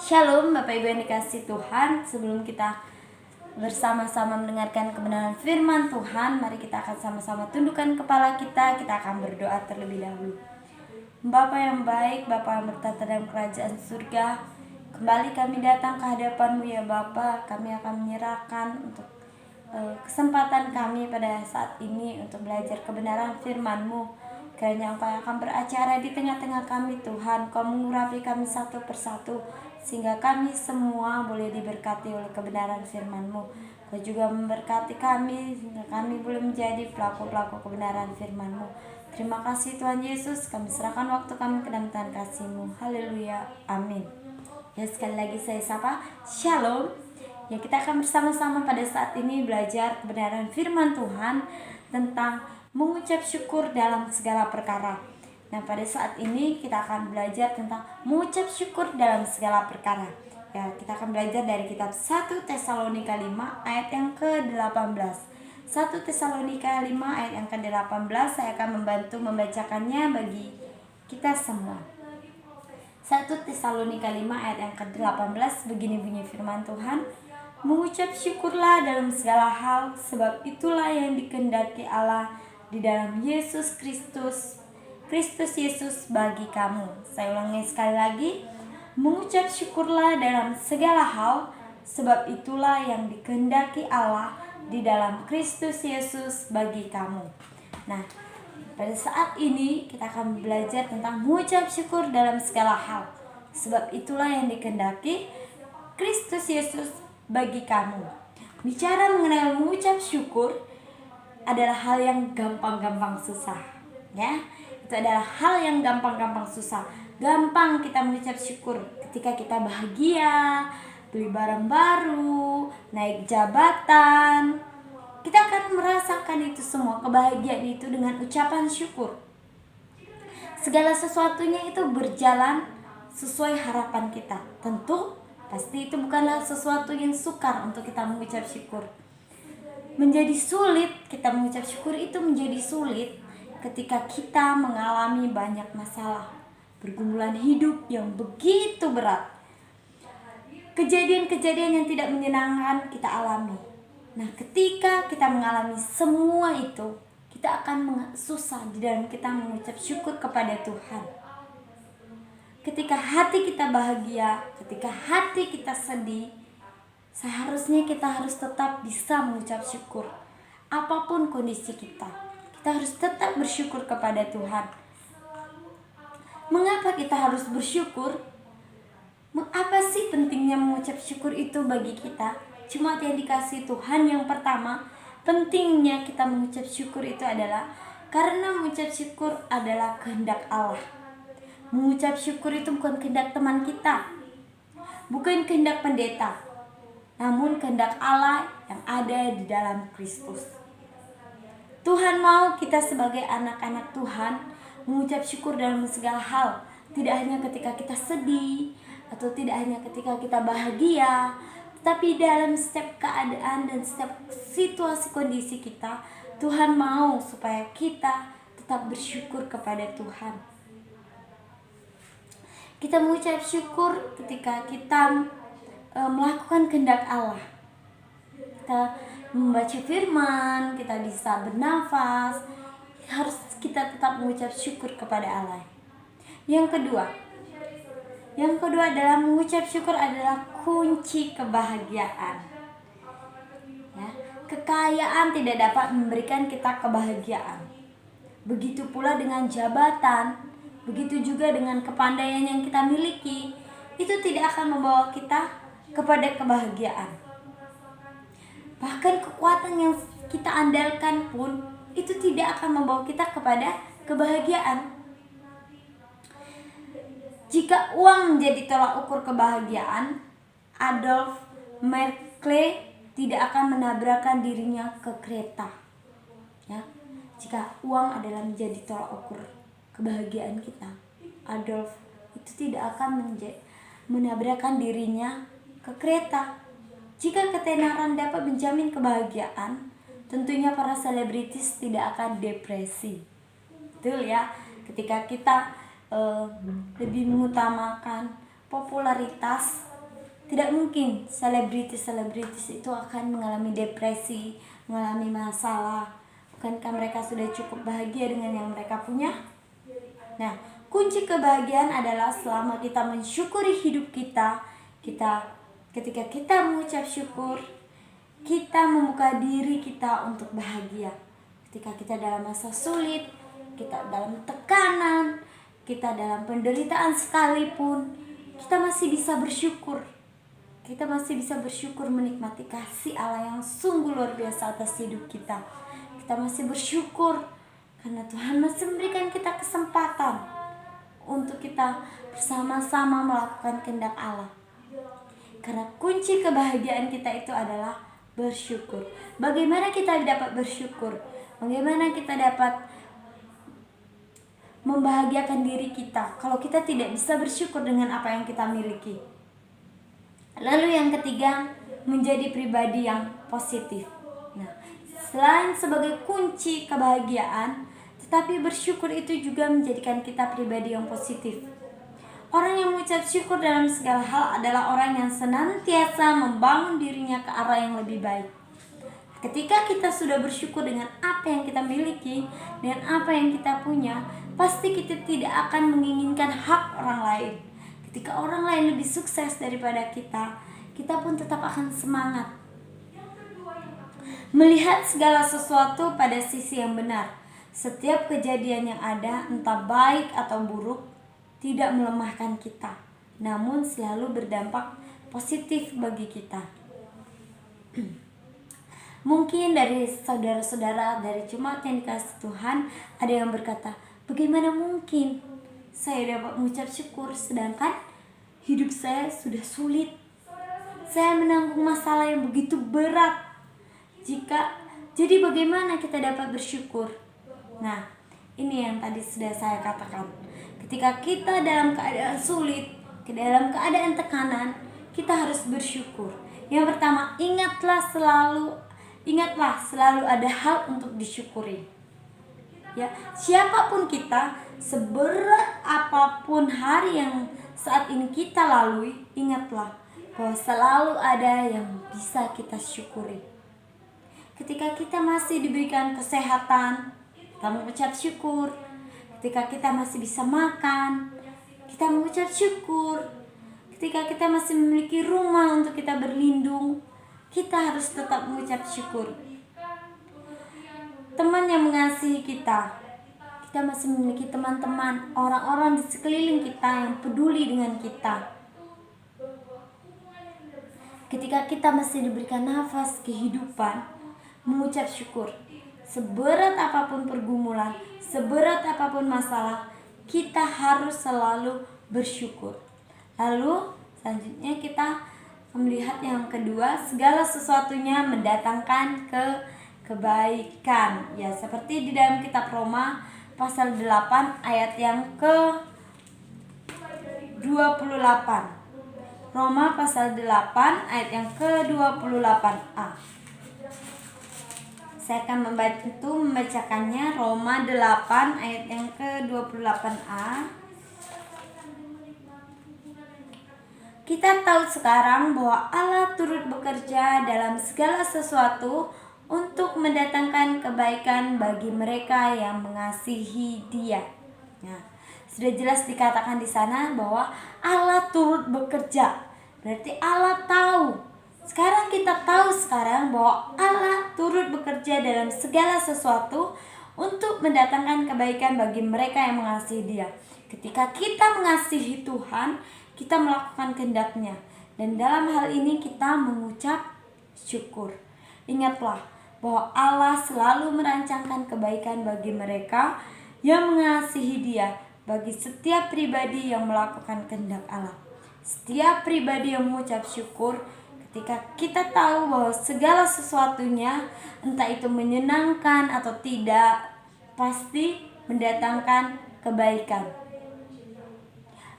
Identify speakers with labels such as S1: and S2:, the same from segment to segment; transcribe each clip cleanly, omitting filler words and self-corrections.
S1: Shalom Bapak Ibu yang dikasih Tuhan. Sebelum kita bersama-sama mendengarkan kebenaran firman Tuhan, mari kita akan sama-sama tundukkan kepala kita. Kita akan berdoa terlebih dahulu. Bapa yang baik, Bapa yang bertata dalam kerajaan surga, kembali kami datang ke hadapan-Mu ya Bapa. Kami akan menyerahkan untuk kesempatan kami pada saat ini untuk belajar kebenaran firman-Mu. Kiranya Engkau akan beracara di tengah-tengah kami Tuhan. Kau mengurapi kami satu persatu, sehingga kami semua boleh diberkati oleh kebenaran firman-Mu. Kau juga memberkati kami, sehingga kami boleh menjadi pelaku-pelaku kebenaran firman-Mu. Terima kasih Tuhan Yesus, kami serahkan waktu kami ke dalam tangan kasih-Mu. Haleluya, amin. Ya, sekali lagi saya sapa, Shalom. Ya, kita akan bersama-sama pada saat ini belajar kebenaran firman Tuhan tentang mengucap syukur dalam segala perkara. Nah, pada saat ini kita akan belajar tentang mengucap syukur dalam segala perkara. Ya, kita akan belajar dari kitab 1 Tesalonika 5 ayat yang ke-18. 1 Tesalonika 5 ayat yang ke-18, saya akan membantu membacakannya bagi kita semua. 1 Tesalonika 5 ayat yang ke-18, begini bunyi firman Tuhan. Mengucap syukurlah dalam segala hal, sebab itulah yang dikehendaki Allah di dalam Yesus Kristus Yesus bagi kamu. Saya ulangi sekali lagi. Mengucap syukurlah dalam segala hal, sebab itulah yang dikehendaki Allah di dalam Kristus Yesus bagi kamu. Nah, pada saat ini kita akan belajar tentang mengucap syukur dalam segala hal, sebab itulah yang dikehendaki Kristus Yesus bagi kamu. Bicara mengenai mengucap syukur adalah hal yang gampang-gampang susah, ya. Itu adalah hal yang gampang-gampang susah. Gampang kita mengucap syukur ketika kita bahagia, beli barang baru, naik jabatan. Kita akan merasakan itu semua, kebahagiaan itu dengan ucapan syukur. Segala sesuatunya itu berjalan sesuai harapan kita. Tentu pasti itu bukanlah sesuatu yang sukar untuk kita mengucap syukur. Menjadi sulit, kita mengucap syukur itu menjadi sulit ketika kita mengalami banyak masalah, pergumulan hidup yang begitu berat, kejadian-kejadian yang tidak menyenangkan kita alami. Nah, ketika kita mengalami semua itu, kita akan susah di dalam kita mengucap syukur kepada Tuhan. Ketika hati kita bahagia, ketika hati kita sedih, seharusnya kita harus tetap bisa mengucap syukur. Apapun kondisi kita harus tetap bersyukur kepada Tuhan. Mengapa kita harus bersyukur? Apa sih pentingnya mengucap syukur itu bagi kita? Cuma yang dikasih Tuhan, yang pertama, pentingnya kita mengucap syukur itu adalah karena mengucap syukur adalah kehendak Allah. Mengucap syukur itu bukan kehendak teman kita, bukan kehendak pendeta, namun kehendak Allah yang ada di dalam Kristus. Tuhan mau kita sebagai anak-anak Tuhan mengucap syukur dalam segala hal. Tidak hanya ketika kita sedih, atau tidak hanya ketika kita bahagia, tetapi dalam setiap keadaan dan setiap situasi kondisi kita, Tuhan mau supaya kita tetap bersyukur kepada Tuhan. Kita mengucap syukur ketika kita melakukan kehendak Allah. Kita membaca firman, kita bisa bernafas, harus kita tetap mengucap syukur kepada Allah. Yang kedua adalah mengucap syukur adalah kunci kebahagiaan. Ya, kekayaan tidak dapat memberikan kita kebahagiaan. Begitu pula dengan jabatan, begitu juga dengan kepandaian yang kita miliki, itu tidak akan membawa kita kepada kebahagiaan. Bahkan kekuatan yang kita andalkan pun itu tidak akan membawa kita kepada kebahagiaan. Jika uang menjadi tolak ukur kebahagiaan, Adolf Merkle tidak akan menabrakkan dirinya ke kereta. Ya, jika uang adalah menjadi tolak ukur kebahagiaan kita, Adolf itu tidak akan menabrakkan dirinya ke kereta. Jika ketenaran dapat menjamin kebahagiaan, tentunya para selebritis tidak akan depresi. Betul ya, ketika kita lebih mengutamakan popularitas Tidak mungkin selebritis itu akan mengalami depresi, mengalami masalah. Bukankah mereka sudah cukup bahagia dengan yang mereka punya? Nah, kunci kebahagiaan adalah selama kita mensyukuri hidup kita, ketika kita mengucap syukur, kita membuka diri kita untuk bahagia. Ketika kita dalam masa sulit, kita dalam tekanan, kita dalam penderitaan sekalipun, kita masih bisa bersyukur. Kita masih bisa bersyukur menikmati kasih Allah yang sungguh luar biasa atas hidup kita. Kita masih bersyukur karena Tuhan masih memberikan kita kesempatan untuk kita bersama-sama melakukan kehendak Allah. Karena kunci kebahagiaan kita itu adalah bersyukur. Bagaimana kita dapat bersyukur? Bagaimana kita dapat membahagiakan diri kita kalau kita tidak bisa bersyukur dengan apa yang kita miliki? Lalu yang ketiga, menjadi pribadi yang positif. Nah, selain sebagai kunci kebahagiaan, tetapi bersyukur itu juga menjadikan kita pribadi yang positif. Orang yang mengucap syukur dalam segala hal adalah orang yang senantiasa membangun dirinya ke arah yang lebih baik. Ketika kita sudah bersyukur dengan apa yang kita miliki, dengan apa yang kita punya, pasti kita tidak akan menginginkan hak orang lain. Ketika orang lain lebih sukses daripada kita, kita pun tetap akan semangat melihat segala sesuatu pada sisi yang benar. Setiap kejadian yang ada, entah baik atau buruk, tidak melemahkan kita, namun selalu berdampak positif bagi kita. Mungkin dari saudara-saudara dari jemaat yang dikasihi Tuhan, ada yang berkata, bagaimana mungkin saya dapat mengucap syukur sedangkan hidup saya sudah sulit. Saya menanggung masalah yang begitu berat. Jadi bagaimana kita dapat bersyukur? Nah, ini yang tadi sudah saya katakan. Ketika kita dalam keadaan sulit, dalam keadaan tekanan, kita harus bersyukur. Yang pertama, ingatlah selalu ada hal untuk disyukuri. Ya, siapapun kita, seberat apapun hari yang saat ini kita lalui, ingatlah bahwa selalu ada yang bisa kita syukuri. Ketika kita masih diberikan kesehatan, kita mengucap syukur. Ketika kita masih bisa makan, kita mengucap syukur. Ketika kita masih memiliki rumah untuk kita berlindung, kita harus tetap mengucap syukur. Teman yang mengasihi kita masih memiliki teman-teman, orang-orang di sekeliling kita yang peduli dengan kita. Ketika kita masih diberikan nafas kehidupan, mengucap syukur. Seberat apapun pergumulan, seberat apapun masalah, kita harus selalu bersyukur. Lalu selanjutnya kita melihat yang kedua, segala sesuatunya mendatangkan kebaikan. Ya, seperti di dalam kitab Roma pasal 8 ayat yang ke-28. Roma pasal 8 ayat yang ke-28a. Saya akan membacakannya. Roma 8 ayat yang ke-28a. Kita tahu sekarang bahwa Allah turut bekerja dalam segala sesuatu untuk mendatangkan kebaikan bagi mereka yang mengasihi Dia. Nah, sudah jelas dikatakan di sana bahwa Allah turut bekerja. Berarti Allah tahu. Sekarang kita tahu bahwa Allah turut bekerja dalam segala sesuatu untuk mendatangkan kebaikan bagi mereka yang mengasihi Dia. Ketika kita mengasihi Tuhan, kita melakukan kehendak-Nya. Dan dalam hal ini kita mengucap syukur. Ingatlah bahwa Allah selalu merancangkan kebaikan bagi mereka yang mengasihi Dia, bagi setiap pribadi yang melakukan kehendak Allah. Setiap pribadi yang mengucap syukur, ketika kita tahu bahwa segala sesuatunya, entah itu menyenangkan atau tidak, pasti mendatangkan kebaikan.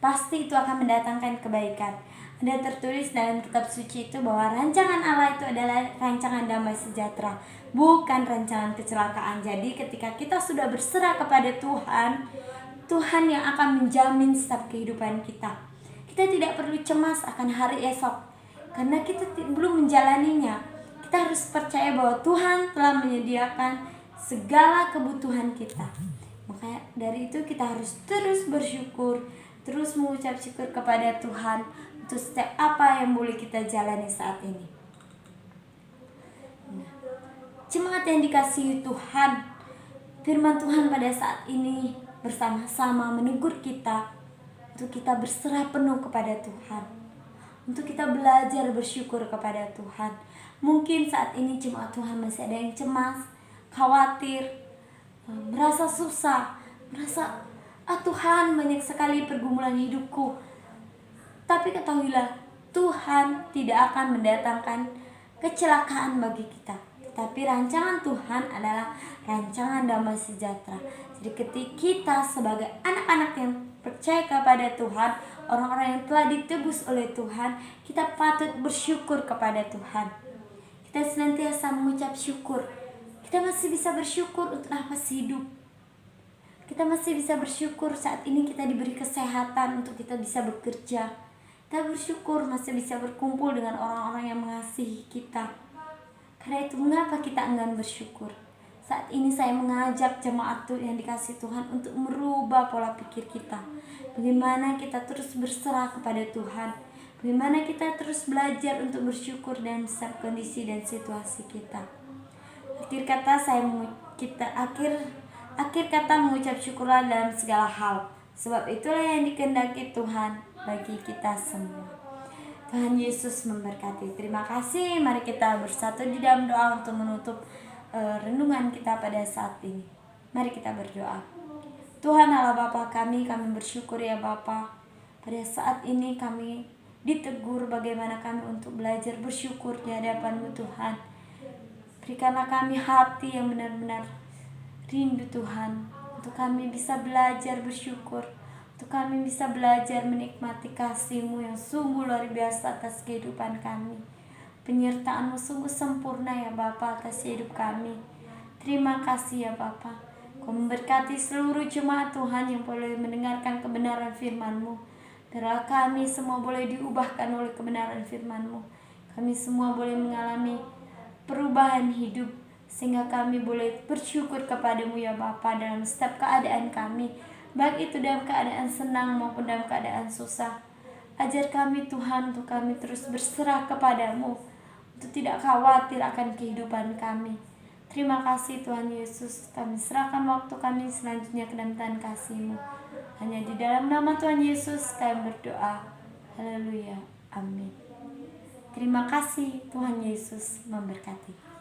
S1: Pasti itu akan mendatangkan kebaikan. Ada tertulis dalam kitab suci itu bahwa rancangan Allah itu adalah rancangan damai sejahtera, bukan rancangan kecelakaan. Jadi ketika kita sudah berserah kepada Tuhan, Tuhan yang akan menjamin setiap kehidupan kita. Kita tidak perlu cemas akan hari esok. karena kita belum menjalaninya. Kita harus percaya bahwa Tuhan telah menyediakan segala kebutuhan kita. Makanya dari itu kita harus terus bersyukur, terus mengucap syukur kepada Tuhan untuk setiap apa yang boleh kita jalani saat ini. Jemaat yang dikasihi Tuhan, firman Tuhan pada saat ini bersama-sama menegur kita untuk kita berserah penuh kepada Tuhan, untuk kita belajar bersyukur kepada Tuhan. Mungkin saat ini jemaat Tuhan masih ada yang cemas, khawatir, merasa susah, merasa Tuhan, banyak sekali pergumulan hidupku. Tapi ketahuilah, Tuhan tidak akan mendatangkan kecelakaan bagi kita. Tapi rancangan Tuhan adalah rancangan damai sejahtera. Jadi ketika kita sebagai anak-anak yang percaya kepada Tuhan, orang-orang yang telah ditebus oleh Tuhan, kita patut bersyukur kepada Tuhan. Kita senantiasa mengucap syukur. Kita masih bisa bersyukur untuk nafas hidup. Kita masih bisa bersyukur saat ini kita diberi kesehatan untuk kita bisa bekerja. Kita bersyukur masih bisa berkumpul dengan orang-orang yang mengasihi kita. Karena itu mengapa kita enggan bersyukur? Saat ini saya mengajak jemaat yang dikasihi Tuhan untuk merubah pola pikir kita. Bagaimana kita terus berserah kepada Tuhan. Bagaimana kita terus belajar untuk bersyukur dalam setiap kondisi dan situasi kita. Akhir kata mengucap syukurlah dalam segala hal. Sebab itulah yang dikehendaki Tuhan bagi kita semua. Tuhan Yesus memberkati. Terima kasih. Mari kita bersatu di dalam doa untuk menutup renungan kita pada saat ini. Mari kita berdoa. Tuhan Allah Bapa kami bersyukur ya Bapa. Pada saat ini kami ditegur bagaimana kami untuk belajar bersyukur di hadapan-Mu Tuhan. Berikanlah kami hati yang benar-benar rindu Tuhan, untuk kami bisa belajar bersyukur, untuk kami bisa belajar menikmati kasih-Mu yang sungguh luar biasa atas kehidupan kami. Penyertaan-Mu sungguh sempurna ya Bapa atas hidup kami. Terima kasih ya Bapa. Kau memberkati seluruh jemaat Tuhan yang boleh mendengarkan kebenaran firman-Mu. Biarlah kami semua boleh diubahkan oleh kebenaran firman-Mu. Kami semua boleh mengalami perubahan hidup, sehingga kami boleh bersyukur kepadamu ya Bapa dalam setiap keadaan kami, baik itu dalam keadaan senang maupun dalam keadaan susah. Ajar kami Tuhan untuk kami terus berserah kepadamu, untuk tidak khawatir akan kehidupan kami. Terima kasih Tuhan Yesus. Kami serahkan waktu kami selanjutnya ke dalam tangan kasih-Mu. Hanya di dalam nama Tuhan Yesus kami berdoa. Haleluya. Amin. Terima kasih. Tuhan Yesus memberkati.